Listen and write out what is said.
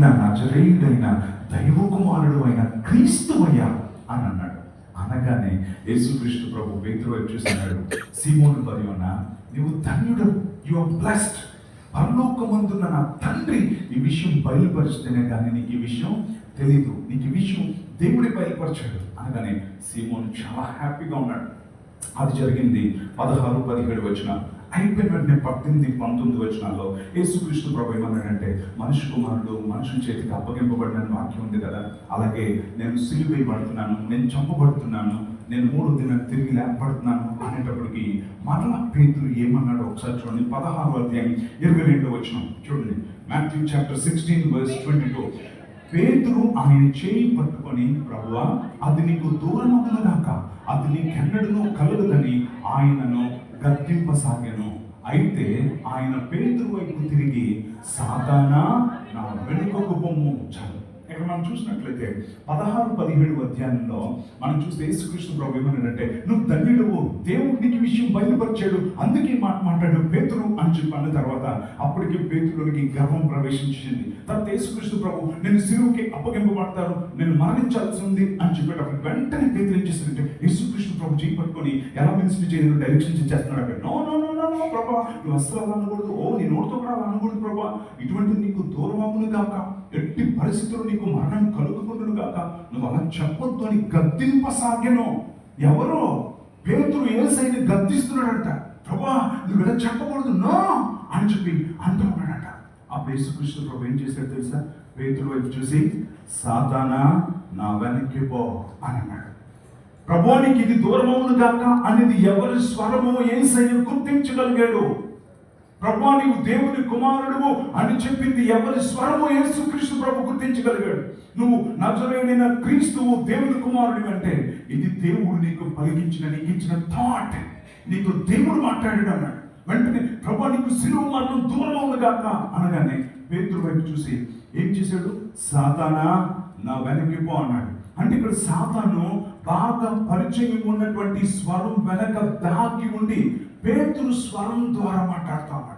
నజరేయుడైన దైవ కుమారుడు అయిన క్రీస్తువయ్యా అని అన్నాడు. అనగానే యేసుక్రీస్తు ప్రభు పేతురు వైపు చూస్తున్నాడు. సీమోను బర్యోనా, నీవు ధన్యుడు, యు ఆర్ బ్లెస్డ్. పరలోకమందున్న నా తండ్రి ఈ విషయం బయలుపరిస్తేనే కానీ నీకు ఈ విషయం తెలీదు, నీకు ఈ విషయం దేవుడే బయలుపరిచాడు అనగానే సీమోను చాలా హ్యాపీగా ఉన్నాడు. అది జరిగింది 16-17 వచనాలు. అయిపోయిన వెంటనే 18-19 వచనాల్లో యేసుక్రీస్తు ప్రభు ఏమన్నాడంటే, మనిషి కుమారుడు మనుషుల చేతికి అప్పగింపబడిన వాక్యం ఉంది కదా, అలాగే నేను సిలువ వేయబడుతున్నాను, నేను చంపబడుతున్నాను, నేను 3వ దినం తిరిగి లేపబడుతున్నాను అనేటప్పటికి మరలా పేతురు ఏమన్నాడు ఒకసారి చూడండి. 16వ అధ్యాయం 22వ వచనం చూడండి. Matthew chapter 16:22. పేతురు ఆయన చేయి పట్టుకొని, ప్రభువా అది నీకు దూరమగును గాక, అది నీకెన్నడూ కలగదని ఆయనను గద్దింపసాగాను. అయితే ఆయన పేతురు వైపు తిరిగి, సాతానా నా వెనుకకు పొమ్ము. చాలు. ఇక్కడ మనం చూసినట్లయితే 16-17 అధ్యాయంలో మనం చూస్తే యేసుక్రీస్తు ప్రభు ఏమన్నాడంటే, నువ్వు ధన్యుడువు, దేవుడు నీకు విషయం బయలుపరిచాడు, అందుకే మాట్లాడు పేతురు అని చెప్పిన తర్వాత అప్పటికి పేతురునికి గర్వం ప్రవేశించింది. తర్వాత యేసుక్రీస్తు ప్రభు నేను సిలువకి అప్పగింపబడతాను, నేను మరణించాల్సి ఉంది అని చెప్పేటప్పుడు వెంటనే పేతురు ఏం చేస్తాడంటే, యేసుక్రీస్తు ప్రభు చేయి పట్టుకొని ఎలా మినిస్ట్రీ చేయడం డైరెక్షన్ చేస్తున్నాడు. అక్కడ నో నో నో నో ప్రభా, నువ్వు అస్సలు అలా అనకూడదు, నీ నోటితో కూడా అలా అనకూడదు ప్రభా, ఇటువంటి నీకు దూరమగును గాక, ఎట్టి పరిస్థితులు నీకు మరణం కలుగుకుండును గాక, నువ్వు అలా చెప్పొద్దు అని గద్దింపసాగాను. ఎవరో పేతురు యేసయ్యని గద్దిస్తున్నాడంట. ప్రభా నువ్వు ఇలా చెప్పకూడదు నో అని చెప్పి అంటూ ఉన్నాడట. అప్పుడు యేసుక్రీస్తు ప్రభు ఏం చేశాడు తెలుసా? పేతురు వైపు చూసి, సాతానా నా వెనక్కి పో అని అన్నాడు. ప్రభువానికి ఇది దూరమవును గాక అనేది ఎవరి స్వరమో యేసయ్య గుర్తించగలిగాడు. ప్రభువా నీవు దేవుని కుమారుడు అని చెప్పింది ఎవరి స్వరమో యేసుక్రీస్తు ప్రభు గుర్తించగలిగాడు. నువ్వు నజరేయుడైన క్రీస్తువు దేవుని కుమారుడు అంటే ఇది దేవుడు నీకు పలికించిన, నీకు ఇచ్చిన థాట్, నీకు దేవుడు మాట్లాడాడు అన్నాడు. వెంటనే ప్రభువా నీకు సిలువ మరణం దూరమవును గాక అనగానే పేతురు వైపు చూసి ఏం చేశాడు? సాతానా నా వెనక్కి పో అన్నాడు. అంటే ఇక్కడ సాతాను బాగా పరిచయం ఉన్నటువంటి స్వరం వెనక దాగి ఉండి పేతురు స్వరం ద్వారా మాట్లాడుతా ఉన్నాడు.